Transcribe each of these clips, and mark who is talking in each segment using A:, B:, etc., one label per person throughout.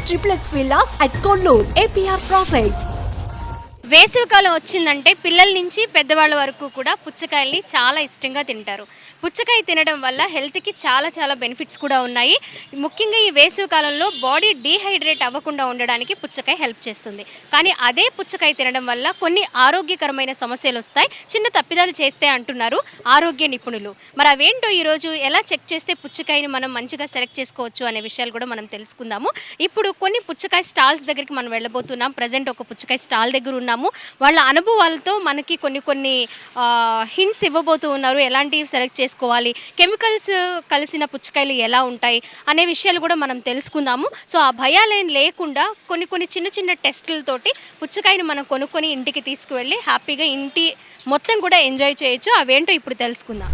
A: triplex villas at Konnur, APR Projects.
B: వేసవికాలం వచ్చిందంటే పిల్లల నుంచి పెద్దవాళ్ళ వరకు కూడా పుచ్చకాయల్ని చాలా ఇష్టంగా తింటారు. పుచ్చకాయ తినడం వల్ల హెల్త్కి చాలా బెనిఫిట్స్ కూడా ఉన్నాయి. ముఖ్యంగా ఈ వేసవికాలంలో బాడీ డీహైడ్రేట్ అవ్వకుండా ఉండడానికి పుచ్చకాయ హెల్ప్ చేస్తుంది. కానీ అదే పుచ్చకాయ తినడం వల్ల కొన్ని ఆరోగ్యకరమైన సమస్యలు వస్తాయి, చిన్న తప్పిదాలు చేస్తే అంటున్నారు ఆరోగ్య నిపుణులు. మరి అవేంటో ఈరోజు ఎలా చెక్ చేస్తే పుచ్చకాయని మనం మంచిగా సెలెక్ట్ చేసుకోవచ్చు అనే విషయాలు కూడా మనం తెలుసుకుందాము. ఇప్పుడు కొన్ని పుచ్చకాయ స్టాల్స్ దగ్గరికి మనం వెళ్ళబోతున్నాం. ప్రజెంట్ ఒక పుచ్చకాయ స్టాల్ దగ్గర ఉన్నాము. వాళ్ళ అనుభవాలతో మనకి కొన్ని హింట్స్ ఇవ్వబోతూ ఉన్నారు. ఎలాంటివి సెలెక్ట్ చేసుకోవాలి, కెమికల్స్ కలిసిన పుచ్చకాయలు ఎలా ఉంటాయి అనే విషయాలు కూడా మనం తెలుసుకుందాము. సో ఆ భయాలేం లేకుండా కొన్ని చిన్న టెస్టులతోటి పుచ్చకాయని మనం కొనుక్కొని ఇంటికి తీసుకువెళ్ళి హ్యాపీగా ఇంటి మొత్తం కూడా ఎంజాయ్ చేయొచ్చు. అవేంటో ఇప్పుడు తెలుసుకుందాం.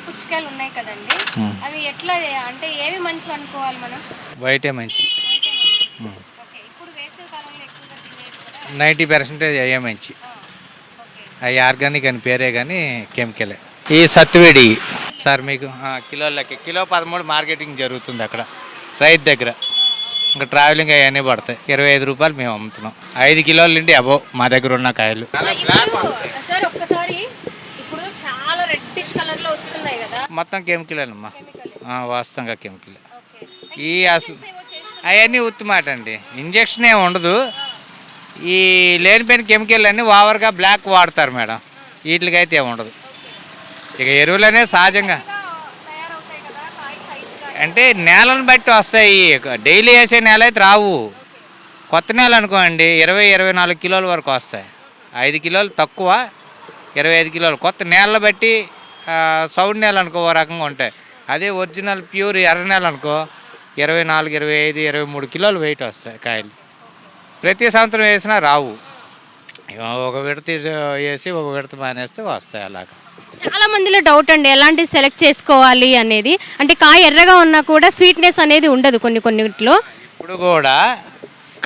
B: పుచ్చకాయలు ఉన్నాయి కదండి, అవి ఎట్లా అంటే ఏవి మంచివి అనుకోవాలి మనం?
C: వైటే మంచి.
B: ఓకే, ఇప్పుడు వేసవి కాలంలో ఎక్కువగా తినేది
C: 90% అయ్యే మంచి. అవి ఆర్గానిక్ అని పేరే కానీ కెమికలే. ఈ సత్తువేడి సార్ మీకు కిలోలకి కిలో 13 మార్కెటింగ్ జరుగుతుంది అక్కడ రైతు దగ్గర. ఇంకా ట్రావెలింగ్ అవన్నీ పడతాయి. 25 రూపాయలు మేము అమ్ముతున్నాం. 5 కిలోల నుండి అబో మా దగ్గర ఉన్న కాయలు.
B: సార్ ఒక్కసారి ఇప్పుడు చాలా రెడ్డిష్ కలర్ లో వస్తున్నాయి కదా,
C: మొత్తం కెమికలేనమ్మా, వాస్తవంగా కెమికలే. ఈ అసలు అవన్నీ ఉత్తుమాట అండి, ఇంజక్షన్ ఏమి ఉండదు. ఈ లేనిపోయిన కెమికల్ అన్నీ ఓవర్గా బ్లాక్ వాడతారు మేడం, వీటికైతే ఏమి ఉండదు. ఇక ఎరువులనే సహజంగా అంటే నేలను బట్టి వస్తాయి. డైలీ వేసే నేల అయితే రావు. కొత్త నేల అనుకోండి 20-24 కిలోల వరకు వస్తాయి. 5 కిలోలు తక్కువ, 25 కిలోలు. కొత్త నేల బట్టి సౌండ్ నేల అనుకో ఓ రకంగా ఉంటాయి. అదే ఒరిజినల్ ప్యూర్ ఎర్ర నేల అనుకో 24, 25, 23 కిలోలు వెయిట్ వస్తాయి కాయలు. ప్రతి సంవత్సరం వేసినా రావు. ఒక విడత వేసి ఒక విడత మానేస్తే వస్తాయి. అలాగా
B: చాలా మందిలో డౌట్ అండి, ఎలాంటి సెలెక్ట్ చేసుకోవాలి అనేది. అంటే కాయ ఎర్రగా ఉన్నా కూడా స్వీట్నెస్ అనేది ఉండదు కొన్నిట్లో.
C: ఇప్పుడు కూడా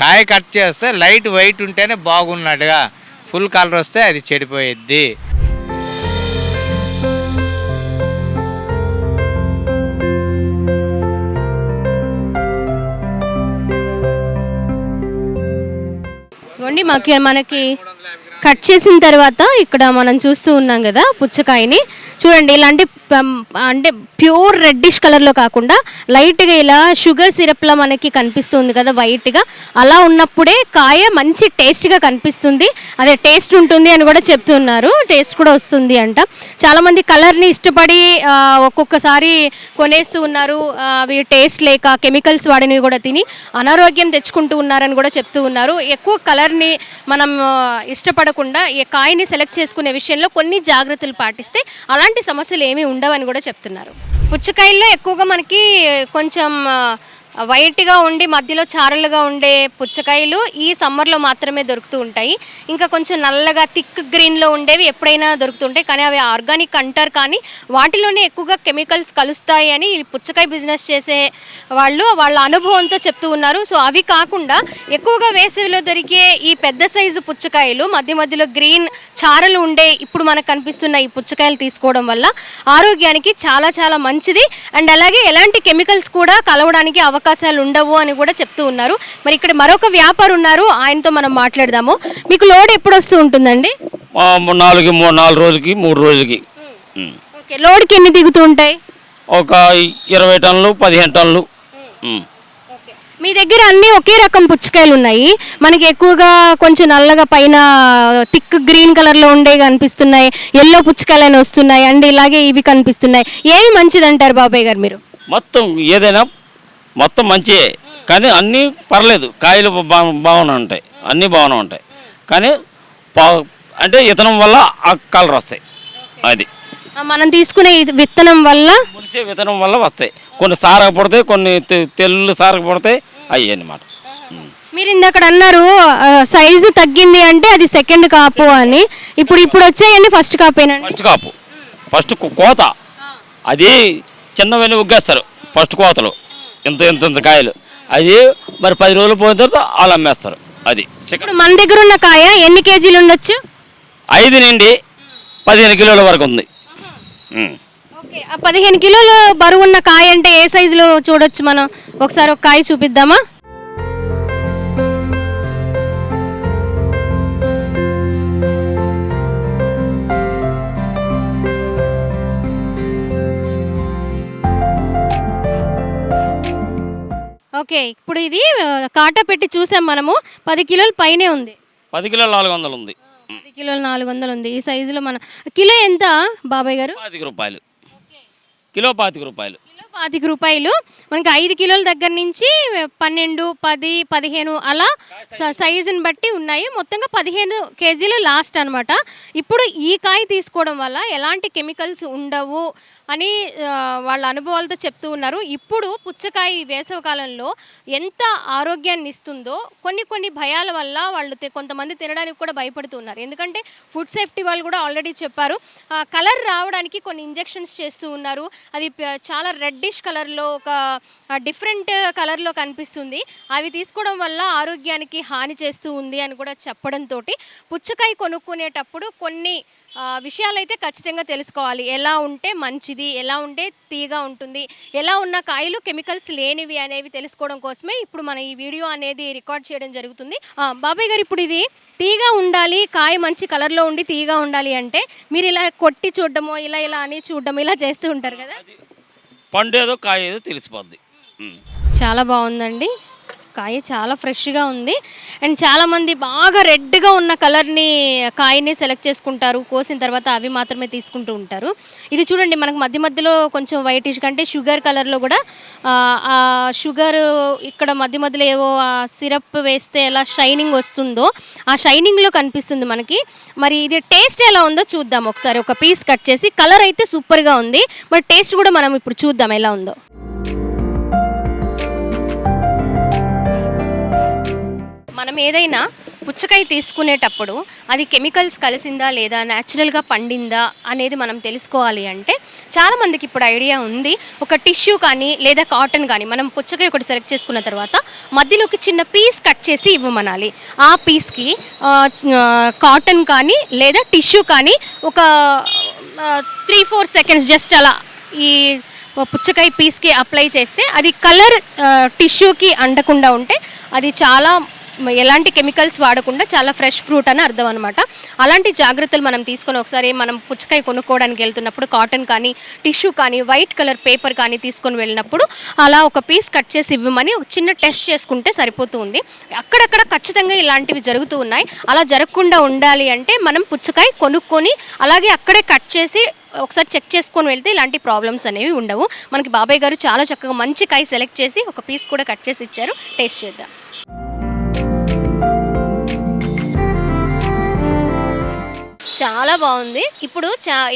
C: కాయ కట్ చేస్తే లైట్ వైట్ ఉంటేనే బాగున్నట్టుగా, ఫుల్ కలర్ వస్తే అది చెడిపోయిద్ది.
B: మనకి కట్ చేసిన తర్వాత ఇక్కడ మనం చూస్తూ ఉన్నాం కదా పుచ్చకాయని. చూడండి, ఇలాంటి అంటే ప్యూర్ రెడ్డిష్ కలర్లో కాకుండా లైట్గా ఇలా షుగర్ సిరప్లా మనకి కనిపిస్తుంది కదా వైట్గా, అలా ఉన్నప్పుడే కాయ మంచి టేస్ట్గా కనిపిస్తుంది. అదే టేస్ట్ ఉంటుంది అని కూడా చెప్తున్నారు, టేస్ట్ కూడా వస్తుంది అంట. చాలామంది కలర్ని ఇష్టపడి ఒక్కొక్కసారి కొనేస్తూ ఉన్నారు. అవి టేస్ట్ లేక కెమికల్స్ వాడినవి కూడా తిని అనారోగ్యం తెచ్చుకుంటూ ఉన్నారని కూడా చెప్తూ ఉన్నారు. ఎక్కువ కలర్ని మనం ఇష్టపడకుండా ఈ కాయని సెలెక్ట్ చేసుకునే విషయంలో కొన్ని జాగ్రత్తలు పాటిస్తే అలాంటి సమస్యలు ఏమీ ఉండవని కూడా చెప్తున్నారు. పుచ్చకాయల్లో ఎక్కువగా మనకి కొంచెం వైట్గా ఉండి మధ్యలో చారలుగా ఉండే పుచ్చకాయలు ఈ సమ్మర్లో మాత్రమే దొరుకుతూ ఉంటాయి. ఇంకా కొంచెం నల్లగా థిక్ గ్రీన్లో ఉండేవి ఎప్పుడైనా దొరుకుతుంటాయి, కానీ అవి ఆర్గానిక్ అంటారు. కానీ వాటిలోనే ఎక్కువగా కెమికల్స్ కలుస్తాయి అని పుచ్చకాయ బిజినెస్ చేసే వాళ్ళ అనుభవంతో చెప్తూ ఉన్నారు. సో అవి కాకుండా ఎక్కువగా వేసవిలో దొరికే ఈ పెద్ద సైజు పుచ్చకాయలు, మధ్యలో గ్రీన్ చారలు ఉండే ఇప్పుడు మనకు కనిపిస్తున్న ఈ పుచ్చకాయలు తీసుకోవడం వల్ల ఆరోగ్యానికి చాలా మంచిది. అండ్ అలాగే ఎలాంటి కెమికల్స్ కూడా కలవడానికి అవకాశాలు ఉండవు అని కూడా చెప్తూ ఉన్నారు. మరి ఇక్కడ మరొక వ్యాపారి ఉన్నారు, ఆయనతో మనం మాట్లాడదాము. మీకు లోడ్ ఎప్పుడు వస్తూ ఉంటుందండి?
D: 4 రోజులకి 3 రోజులకి.
B: ఓకే, లోడ్కి ఎన్ని దిగుతూ ఉంటాయి?
D: ఒక 20 టన్నులు 15 టన్నులు.
B: మీ దగ్గర అన్నీ ఒకే రకం పుచ్చకాయలు ఉన్నాయి. మనకి ఎక్కువగా కొంచెం నల్లగా పైన థిక్ గ్రీన్ కలర్లో ఉండే కనిపిస్తున్నాయి, ఎల్లో పుచ్చకాయలు వస్తున్నాయి, అండ్ ఇలాగే ఇవి కనిపిస్తున్నాయి. ఏవి మంచిదంటారు బాబాయ్ గారు మీరు?
D: మొత్తం ఏదైనా మొత్తం మంచియే, కానీ అన్నీ పర్లేదు. కాయలు బాగానే ఉంటాయి, అన్నీ బాగానే ఉంటాయి. కానీ అంటే విత్తనం వల్ల ఆ కలర్ వస్తాయి. అది
B: మనం తీసుకునే విత్తనం వల్ల,
D: ములిసే విత్తనం వల్ల వస్తాయి. కొన్ని సారగా పడతాయి, కొన్ని తెల్లు సారగా పడతాయి, అవి అన్నమాట.
B: మీరు ఇందాక అన్నారు సైజు తగ్గింది అంటే అది సెకండ్ కాపు అని. ఇప్పుడు వచ్చాయండి ఫస్ట్ కాపేనండి?
D: ఫస్ట్ కాపు, ఫస్ట్ కోత అది చిన్నవన్నీ ఉగ్గేస్తారు ఫస్ట్ కోతలు, ఇంత కాయలు. అది మరి 10 రోజులు పోయిన తర్వాత వాళ్ళు అమ్మేస్తారు. అది
B: ఇప్పుడు మన దగ్గర ఉన్న కాయ ఎన్ని కేజీలు ఉండొచ్చు?
D: 5 నుండి 15 కిలోల వరకు ఉంది.
B: ఓకే, ఆ 15 కిలోలు బరువు ఉన్న కాయ అంటే ఏ సైజులో చూడొచ్చు మనం? ఒకసారి ఒక కాయ చూపిద్దామా? ఓకే, ఇప్పుడు ఇది కాటా పెట్టి చూసాం మనము, 10 కిలోల పైనే ఉంది.
D: 10 కిలోలు 400 ఉంది.
B: 10 కిలోలు 400 ఉంది. ఈ సైజులో మన కిలో ఎంత బాబాయ్ గారు?
D: 25 రూపాయలు కిలో. 25 రూపాయలు
B: కిలో 25 రూపాయలు. మనకి 5 కిలోల దగ్గర నుంచి 12, 10, 15 అలా సైజుని బట్టి ఉన్నాయి. మొత్తంగా 15 కేజీలు లాస్ట్ అనమాట. ఇప్పుడు ఈ కాయ తీసుకోవడం వల్ల ఎలాంటి కెమికల్స్ ఉండవు అని వాళ్ళ అనుభవాలతో చెప్తూ ఉన్నారు. ఇప్పుడు పుచ్చకాయ ఈ వేసవి కాలంలో ఎంత ఆరోగ్యాన్ని ఇస్తుందో కొన్ని భయాల వల్ల వాళ్ళు కొంతమంది తినడానికి కూడా భయపడుతున్నారు. ఎందుకంటే ఫుడ్ సేఫ్టీ వాళ్ళు కూడా ఆల్రెడీ చెప్పారు, కలర్ రావడానికి కొన్ని ఇంజెక్షన్స్ చేస్తూ ఉన్నారు. అది చాలా రెడ్డిష్ కలర్లో, ఒక డిఫరెంట్ కలర్లో కనిపిస్తుంది. అవి తీసుకోవడం వల్ల ఆరోగ్యానికి హాని చేస్తూ ఉంది అని కూడా చెప్పడంతో పుచ్చకాయ కొనుక్కునేటప్పుడు కొన్ని విషయాలైతే ఖచ్చితంగా తెలుసుకోవాలి. ఎలా ఉంటే మంచిది, ఎలా ఉంటే తీగా ఉంటుంది, ఎలా ఉన్న కాయలు కెమికల్స్ లేనివి అనేవి తెలుసుకోవడం కోసమే ఇప్పుడు మన ఈ వీడియో అనేది రికార్డ్ చేయడం జరుగుతుంది. బాబాయ్ గారు, ఇప్పుడు ఇది తీగా ఉండాలి, కాయ మంచి కలర్లో ఉండి తీగా ఉండాలి అంటే మీరు ఇలా కొట్టి చూడడమో, ఇలా అని చూడడమో ఇలా చేస్తూ ఉంటారు కదా?
D: పండు ఏదో కాయ ఏదో తెలిసిపోద్ది.
B: చాలా బాగుందండి, కాయ చాలా ఫ్రెష్గా ఉంది. అండ్ చాలామంది బాగా రెడ్గా ఉన్న కలర్ని కాయని సెలెక్ట్ చేసుకుంటారు, కోసిన తర్వాత అవి మాత్రమే తీసుకుంటూ ఉంటారు. ఇది చూడండి, మనకు మధ్యలో కొంచెం వైటిష్ కంటే షుగర్ కలర్లో కూడా ఆ షుగర్ ఇక్కడ మధ్యలో ఏవో సిరప్ వేస్తే ఎలా షైనింగ్ వస్తుందో ఆ షైనింగ్లో కనిపిస్తుంది మనకి. మరి ఇది టేస్ట్ ఎలా ఉందో చూద్దాం ఒకసారి. ఒక పీస్ కట్ చేసి, కలర్ అయితే సూపర్గా ఉంది, మరి టేస్ట్ కూడా మనం ఇప్పుడు చూద్దాం ఎలా ఉందో. మనం ఏదైనా పుచ్చకాయ తీసుకునేటప్పుడు అది కెమికల్స్ కలిసిందా లేదా, న్యాచురల్గా పండిందా అనేది మనం తెలుసుకోవాలి అంటే చాలామందికి ఇప్పుడు ఐడియా ఉంది. ఒక టిష్యూ కానీ లేదా కాటన్ కానీ మనం పుచ్చకాయ ఒకటి సెలెక్ట్ చేసుకున్న తర్వాత మధ్యలోకి చిన్న పీస్ కట్ చేసి ఇవ్వమనాలి. ఆ పీస్కి కాటన్ కానీ లేదా టిష్యూ కానీ ఒక 3-4 సెకండ్స్ జస్ట్ అలా ఈ పుచ్చకాయ పీస్కి అప్లై చేస్తే అది కలర్ టిష్యూకి అంటకుండా ఉంటే అది చాలా ఎలాంటి కెమికల్స్ వాడకుండా చాలా ఫ్రెష్ ఫ్రూట్ అని అర్థం అనమాట. అలాంటి జాగ్రత్తలు మనం తీసుకొని ఒకసారి మనం పుచ్చకాయ కొనుక్కోవడానికి వెళ్తున్నప్పుడు కాటన్ కానీ టిష్యూ కానీ వైట్ కలర్ పేపర్ కానీ తీసుకొని వెళ్ళినప్పుడు అలా ఒక పీస్ కట్ చేసి ఇవ్వమని ఒక చిన్న టెస్ట్ చేసుకుంటే సరిపోతుంది. అక్కడక్కడ ఖచ్చితంగా ఇలాంటివి జరుగుతూ ఉన్నాయి. అలా జరగకుండా ఉండాలి అంటే మనం పుచ్చకాయ కొనుక్కొని అలాగే అక్కడే కట్ చేసి ఒకసారి చెక్ చేసుకొని వెళ్తే ఇలాంటి ప్రాబ్లమ్స్ అనేవి ఉండవు. మనకి బాబాయ్ గారు చాలా చక్కగా మంచి కాయ సెలెక్ట్ చేసి ఒక పీస్ కూడా కట్ చేసి ఇచ్చారు. టేస్ట్ చేద్దాం. చాలా బాగుంది. ఇప్పుడు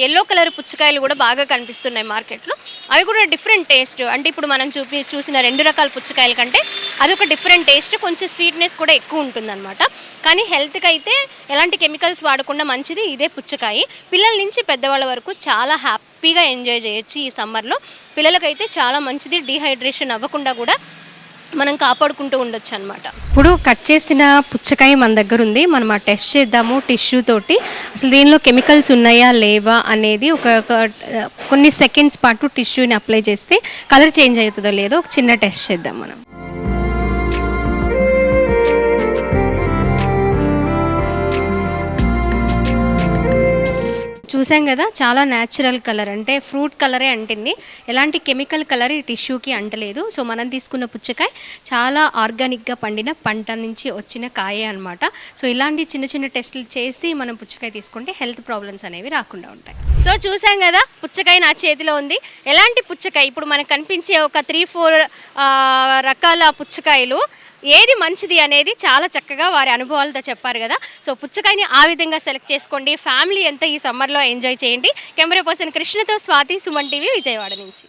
B: ఎల్లో కలర్ పుచ్చకాయలు కూడా బాగా కనిపిస్తున్నాయి మార్కెట్లో. అవి కూడా డిఫరెంట్ టేస్ట్, అంటే ఇప్పుడు మనం చూసిన 2 రకాల పుచ్చకాయల కంటే అదొక డిఫరెంట్ టేస్ట్, కొంచెం స్వీట్నెస్ కూడా ఎక్కువ ఉంటుందన్నమాట. కానీ హెల్త్కి అయితే ఎలాంటి కెమికల్స్ వాడకుండా మంచిది ఇదే పుచ్చకాయ. పిల్లల నుంచి పెద్దవాళ్ళ వరకు చాలా హ్యాపీగా ఎంజాయ్ చేయొచ్చు ఈ సమ్మర్లో. పిల్లలకైతే చాలా మంచిది, డీహైడ్రేషన్ అవ్వకుండా కూడా మనం కాపాడుకుంటూ ఉండొచ్చు అనమాట. ఇప్పుడు కట్ చేసిన పుచ్చకాయ మన దగ్గర ఉంది, మనం ఆ టెస్ట్ చేద్దాము టిష్యూ తోటి. అసలు దీనిలో కెమికల్స్ ఉన్నాయా లేవా అనేది కొన్ని సెకండ్స్ పాటు టిష్యూని అప్లై చేస్తే కలర్ చేంజ్ అవుతుందో లేదో ఒక చిన్న టెస్ట్ చేద్దాం మనం. చూసాం కదా, చాలా న్యాచురల్ కలర్, అంటే ఫ్రూట్ కలరే అంటింది, ఎలాంటి కెమికల్ కలర్ ఈ టిష్యూకి అంటలేదు. సో మనం తీసుకున్న పుచ్చకాయ చాలా ఆర్గానిక్గా పండిన పంట నుంచి వచ్చిన కాయే అనమాట. సో ఇలాంటి చిన్న చిన్న టెస్టులు చేసి మనం పుచ్చకాయ తీసుకుంటే హెల్త్ ప్రాబ్లమ్స్ అనేవి రాకుండా ఉంటాయి. సో చూసాం కదా, పుచ్చకాయ నా చేతిలో ఉంది. ఎలాంటి పుచ్చకాయ, ఇప్పుడు మనకు కనిపించే ఒక 3-4 రకాల పుచ్చకాయలు ఏది మంచిది అనేది చాలా చక్కగా వారి అనుభవాలతో చెప్పారు కదా. సో పుచ్చకాయని ఆ విధంగా సెలెక్ట్ చేసుకోండి, ఫ్యామిలీ అంతా ఈ సమ్మర్లో ఎంజాయ్ చేయండి. కెమెరా పర్సన్ కృష్ణతో స్వాతి, సుమన్ టీవీ, విజయవాడ నుంచి.